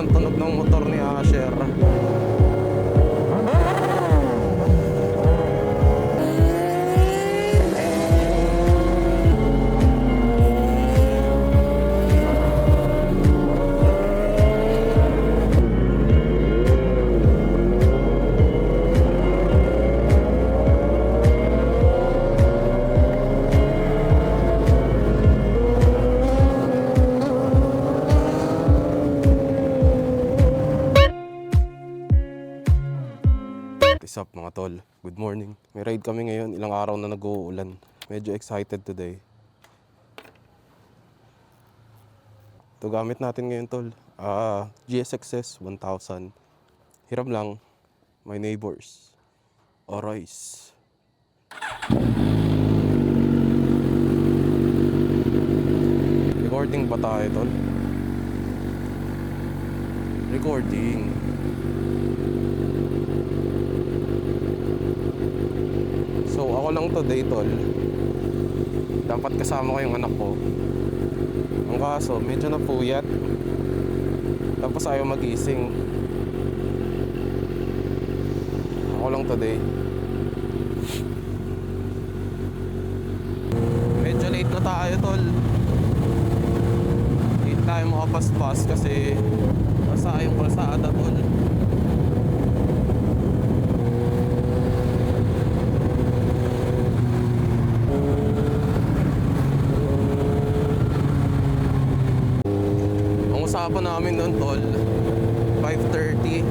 ng tunog ng motor ni Asher. What's up mga tol? Good morning. May ride kami ngayon. Ilang araw na nag-uulan. Medyo excited today. Ito gamit natin ngayon tol. GSX-S 1000. Hiram lang. My neighbors. Oroys. Recording ba tayo tol? Recording. So ako lang today tol. Dapat kasama ko yung anak ko. Ang kaso medyo napuyat. Tapos ayaw magising. Ako lang today. Medyo late na tayo tol. Late tayo makapaspas kasi nasa yung kalsada tol. Usapan namin noon tol 5:30.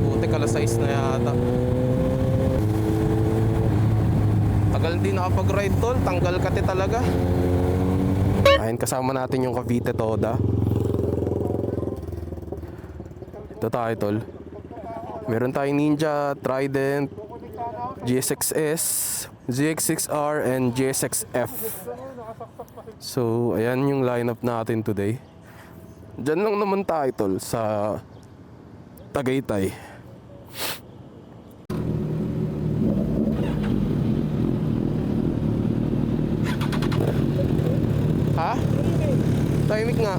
Buti alas 6 na yata. Tagal din nakapag-ride tol. Tanggal kati talaga. Ayun, kasama natin yung Cavite Toda. Ito tayo tol. Meron tayong Ninja, Trident, GSX-S, GX6R, and GSX-F. So, ayan yung lineup natin today. Diyan lang naman tayo tol sa Tagaytay. Ha? Tahimik nga.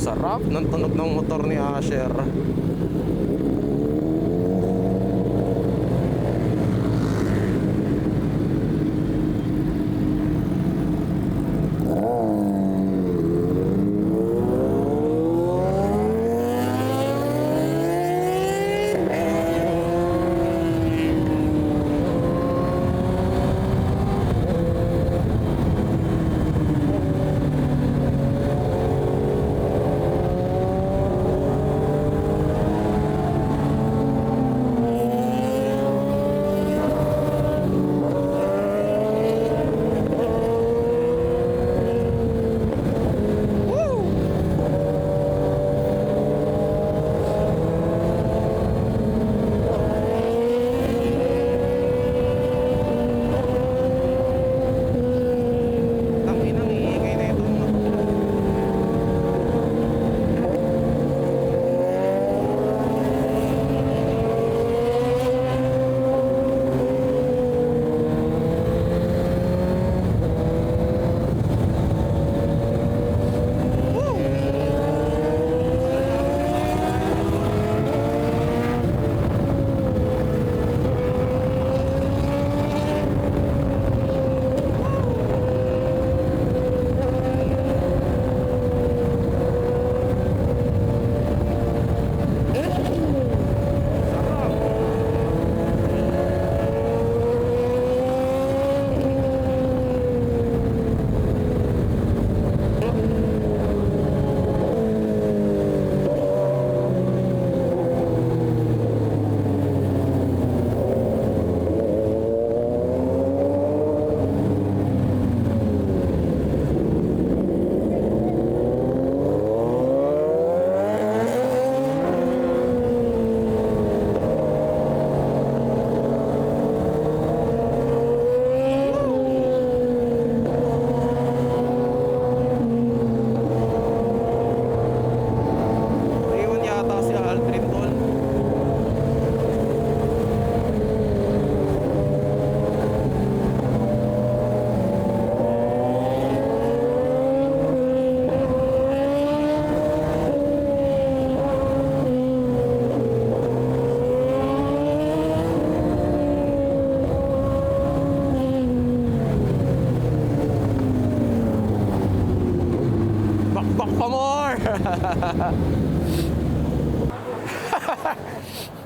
Sarap ng tunog ng motor ni Asher.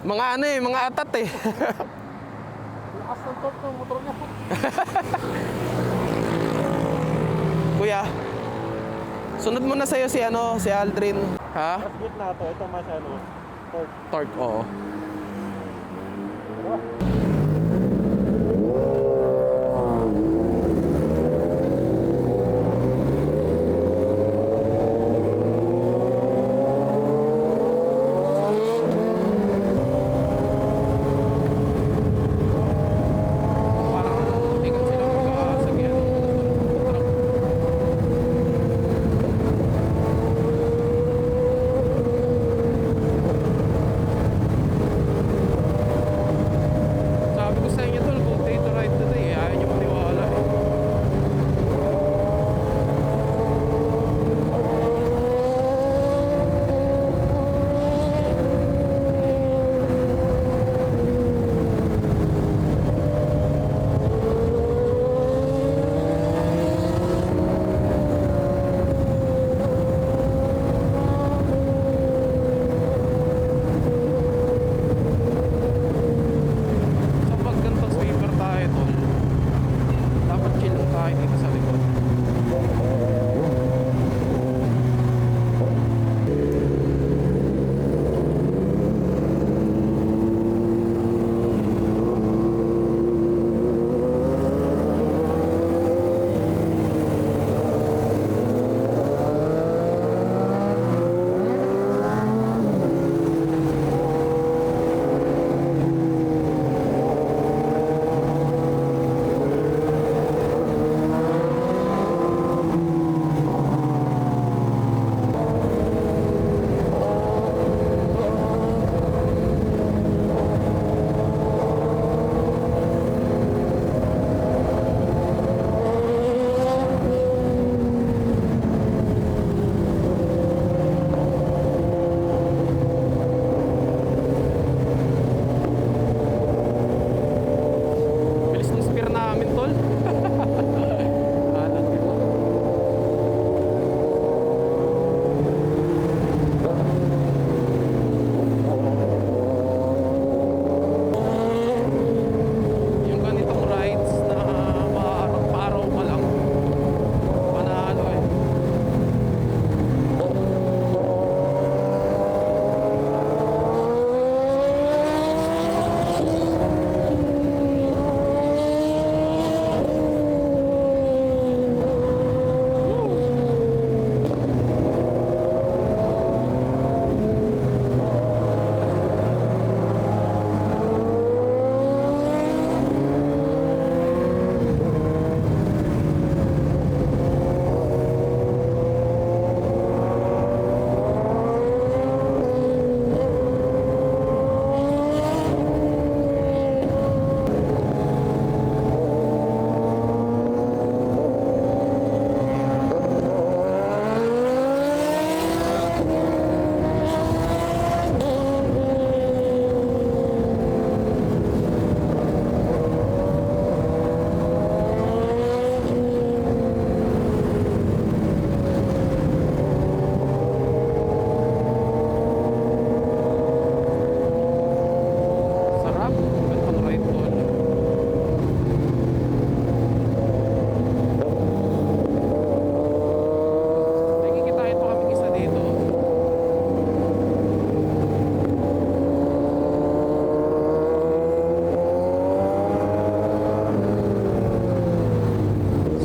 Mga ano eh, mga atat eh. Lakas ng torque ng motor niya. Kuya, sunod mo na sa'yo si ano, si Aldrin. Ha? Mas gitna to, ito mas ano, torque. Torque, oo. Parang tingnan sila magkakasagyan. Sabi ko sa inyo tol, kung day to ride today, ayaw nyo maniwala eh. So pag ganitong sweeper tayo tol, dapat chill lang tayo dito sa likod. Bilis ng spear namin tol. Alam ko. Yung ganitong rides na paaraw pa lang, panalo eh. Sarap, ganitong ride tol. Nakikita pa kami isa dito.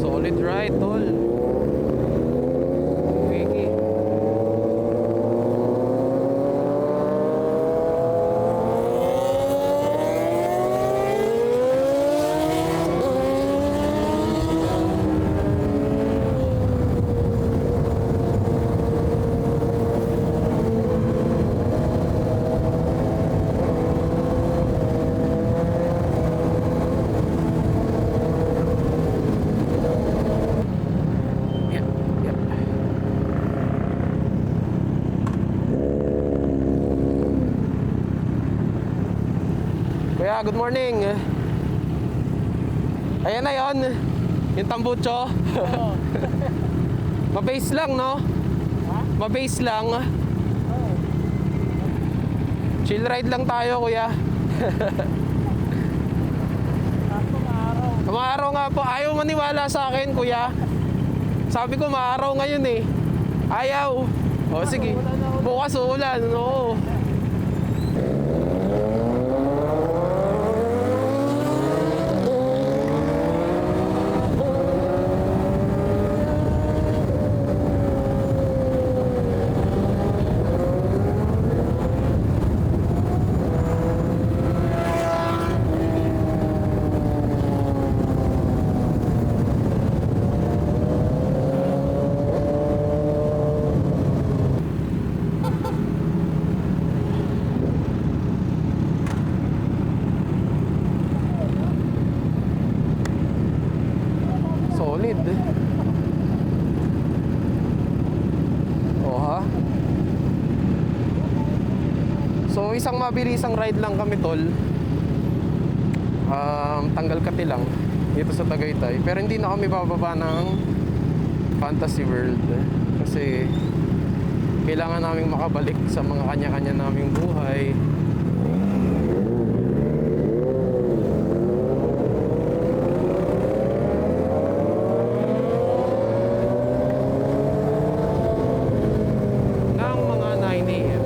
Solid ride tol. Wiki. Yep, yep. Kuya, good morning. Ayan na yon, yung tambucho. Oo. Mabase lang, no? Ha? mabase lang. Oo. Chill ride lang tayo, kuya. Sakto na araw. Maaraw nga po. Ayaw maniwala sa akin, kuya. Sabi ko, maaraw ngayon eh. Ayaw. O, sige. Bukas uulan. Oo. Solid. Oh, ha? So, isang mabilisang ride lang kami, tol. Tanggal Kati lang dito sa Tagaytay. Pero hindi na kami bababa ng Fantasy World kasi kailangan naming makabalik sa mga kanya-kanya naming buhay. Ng mga 9 AM.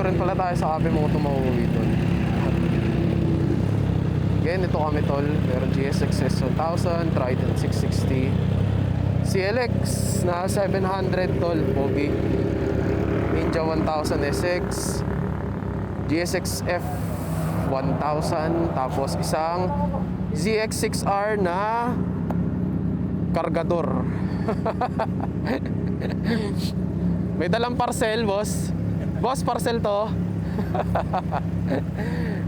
rin pala tayo sa Cafe Moto mauuwi doon. Again, ito kami tol. Meron GSX-S 1000, Trident 660, CLX na 700 tol, Pogi, Ninja 1000 SX, GSX F 1000, tapos isang ZX6R na kargador. May dalang parcel, boss. Boss, parcel to.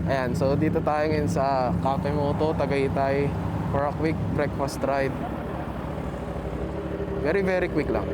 Ayan, so dito tayo ngayon sa Cafe Moto, Tagaytay, for a quick breakfast ride. Very, very quick lang.